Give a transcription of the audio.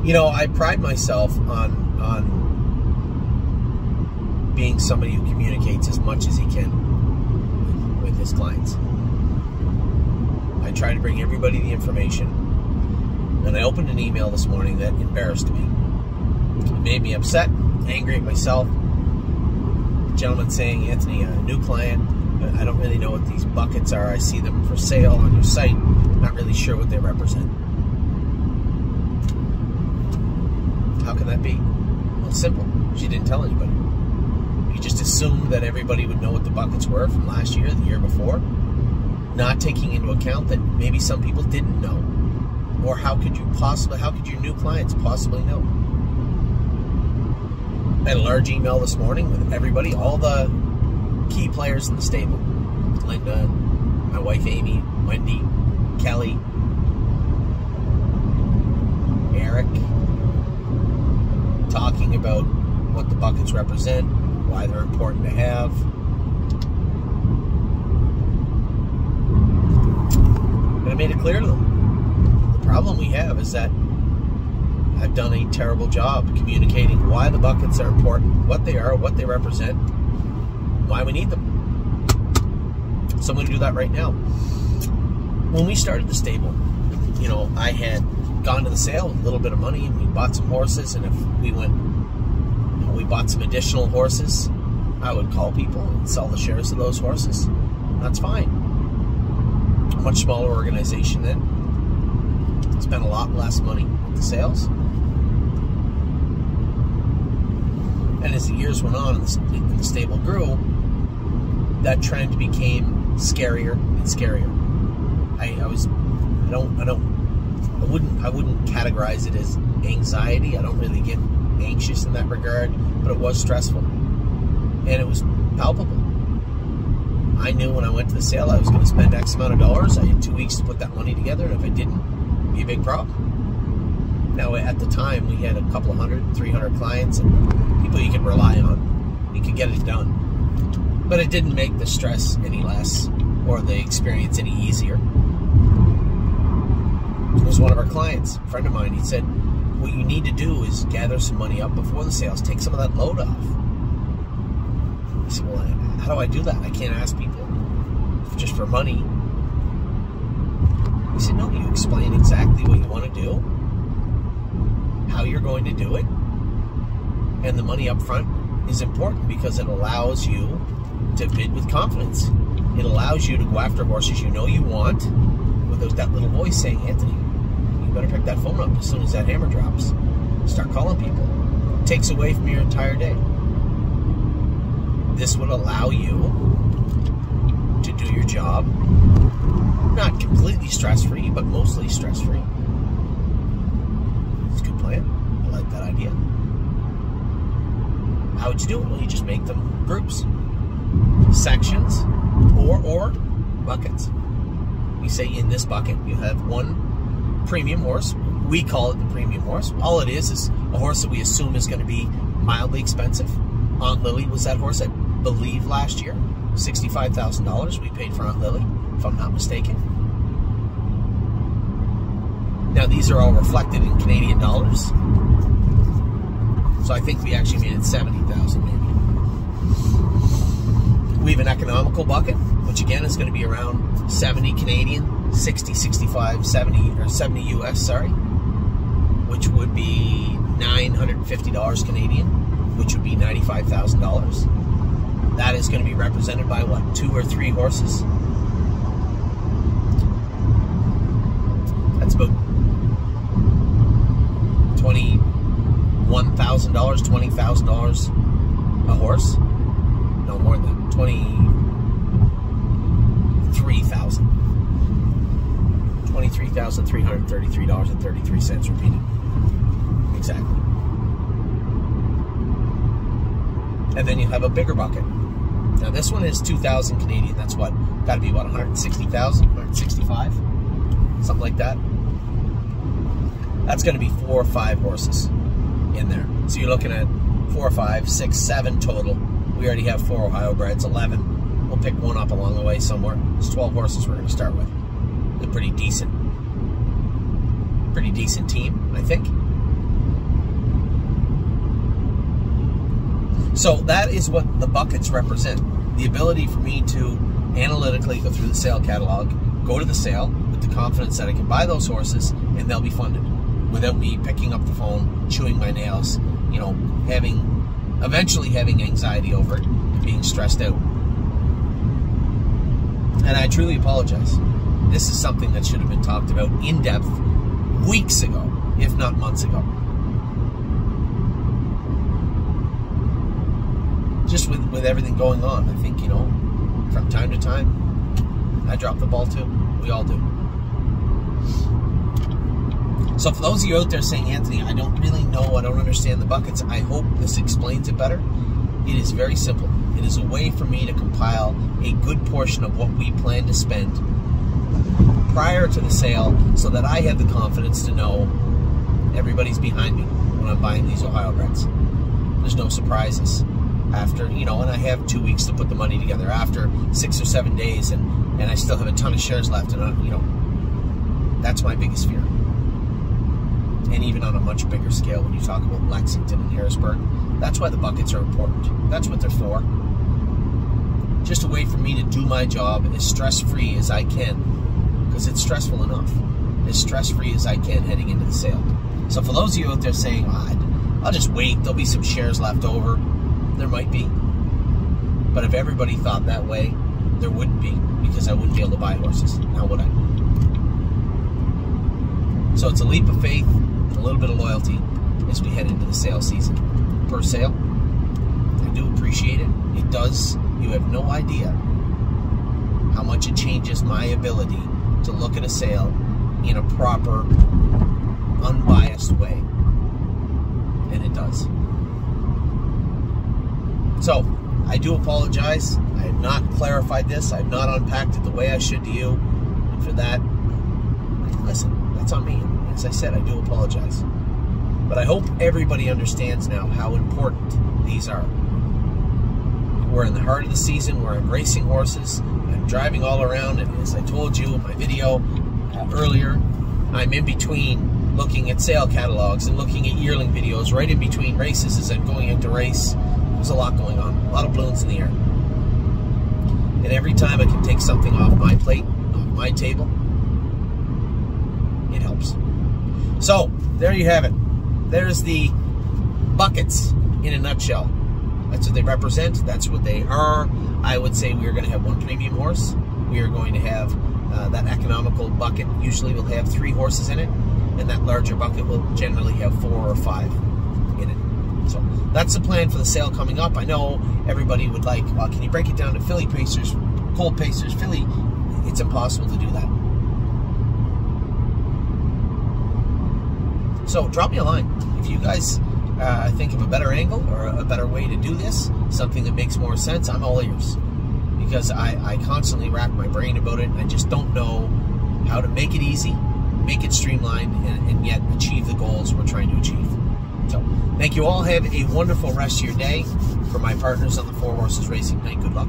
You know, I pride myself on being somebody who communicates as much as he can with his clients. I try to bring everybody the information. And I opened an email this morning that embarrassed me. It made me upset, angry at myself. A gentleman saying, Anthony, a new client, I don't really know what these buckets are. I see them for sale on your site. Not really sure what they represent. How can that be? Well, it's simple. She didn't tell anybody. You just assumed that everybody would know what the buckets were from last year, the year before, not taking into account that maybe some people didn't know. Or how could your new clients possibly know? I had a large email this morning with everybody, all the key players in the stable. Linda, my wife Amy, Wendy, Kelly, Eric, talking about what the buckets represent, why they're important to have. And I made it clear to them. The problem we have is that I've done a terrible job communicating why the buckets are important, what they are, what they represent, why we need them. So I'm going to do that right now. When we started the stable, you know, I had gone to the sale with a little bit of money and we bought some horses, and if we went, you know, we bought some additional horses, I would call people and sell the shares of those horses. That's fine. A much smaller organization then. Spent a lot less money with the sales. And as the years went on and the stable grew, that trend became scarier and scarier. I wouldn't categorize it as anxiety. I don't really get anxious in that regard, but it was stressful. And it was palpable. I knew when I went to the sale I was going to spend X amount of dollars. I had 2 weeks to put that money together, and if I didn't, it'd be a big problem. Now, at the time, we had a couple of 300 clients and people you could rely on. You could get it done. But it didn't make the stress any less or the experience any easier. It was one of our clients, a friend of mine. He said, what you need to do is gather some money up before the sales. Take some of that load off. I said, well, how do I do that? I can't ask people just for money. He said, no, you explain exactly what you want to do, how you're going to do it, and the money up front is important because it allows you to bid with confidence. It allows you to go after horses you know you want without that little voice saying, Anthony, you better pick that phone up as soon as that hammer drops. Start calling people. It takes away from your entire day. This would allow you to do your job, not completely stress-free, but mostly stress-free. It's a good plan. I like that idea. How would you do it? Well, you just make them groups, sections, or buckets. You say in this bucket you have one premium horse. We call it the premium horse. All it is a horse that we assume is going to be mildly expensive. Aunt Lily was that horse, I believe, last year. $65,000 we paid for Aunt Lily, if I'm not mistaken. Now these are all reflected in Canadian dollars. So I think we actually made it 70,000 maybe. We have an economical bucket, which again is going to be around 70 Canadian, 60, 65, 70, or 70 US, sorry, which would be $950 Canadian, which would be $95,000. That is going to be represented by what, 2 or 3 horses? That's about $21,000, $20,000 a horse. No, more than that. $23,000. $23,333.33 repeating. Exactly. And then you have a bigger bucket. Now this one is 2,000 Canadian. That's what? Got to be about 160,000, 165, something like that. That's going to be 4 or 5 horses in there. So you're looking at 4, 5, 6, 7 total. We already have 4 Ohio breds, 11. We'll pick one up along the way somewhere. It's 12 horses we're going to start with. A pretty decent team, I think. So that is what the buckets represent. The ability for me to analytically go through the sale catalog, go to the sale with the confidence that I can buy those horses and they'll be funded without me picking up the phone, chewing my nails, you know, eventually having anxiety over it and being stressed out. And I truly apologize. This is something that should have been talked about in depth weeks ago, if not months ago. Just with everything going on, I think, you know, from time to time, I drop the ball too. We all do. So for those of you out there saying, Anthony, I don't really know, I don't understand the buckets, I hope this explains it better. It is very simple. It is a way for me to compile a good portion of what we plan to spend prior to the sale so that I have the confidence to know everybody's behind me when I'm buying these Ohio breds. There's no surprises. After, you know, and I have 2 weeks to put the money together, after 6 or 7 days, and I still have a ton of shares left, and you know, that's my biggest fear. And even on a much bigger scale, when you talk about Lexington and Harrisburg, that's why the buckets are important. That's what they're for. Just a way for me to do my job as stress-free as I can, because it's stressful enough. As stress-free as I can heading into the sale. So for those of you out there saying, oh, I'll just wait, there'll be some shares left over. There might be. But if everybody thought that way, there wouldn't be, because I wouldn't be able to buy horses. Now would I? So it's a leap of faith and a little bit of loyalty as we head into the sale season. Per sale, I do appreciate it. It does. You have no idea how much it changes my ability to look at a sale in a proper, unbiased way. And it does. So, I do apologize. I have not clarified this. I have not unpacked it the way I should to you. And for that, listen, that's on me. As I said, I do apologize. But I hope everybody understands now how important these are. We're in the heart of the season where I'm racing horses. I'm driving all around, and as I told you in my video earlier, I'm in between looking at sale catalogs and looking at yearling videos right in between races as I'm going out to race. There's a lot going on, a lot of balloons in the air. And every time I can take something off my plate, off my table, it helps. So, there you have it. There's the buckets in a nutshell. That's what they represent. That's what they are. I would say we are going to have one premium horse. We are going to have that economical bucket. Usually will have 3 horses in it. And that larger bucket will generally have 4 or 5 in it. So that's the plan for the sale coming up. I know everybody would like, well, can you break it down to filly pacers, colt pacers, filly? It's impossible to do that. So drop me a line. If you guys think of a better angle or a better way to do this, something that makes more sense, I'm all ears. Because I constantly rack my brain about it, and I just don't know how to make it easy, make it streamlined, and yet achieve the goals we're trying to achieve. So, thank you all. Have a wonderful rest of your day. For my partners on the 4 Horses Racing Night, good luck.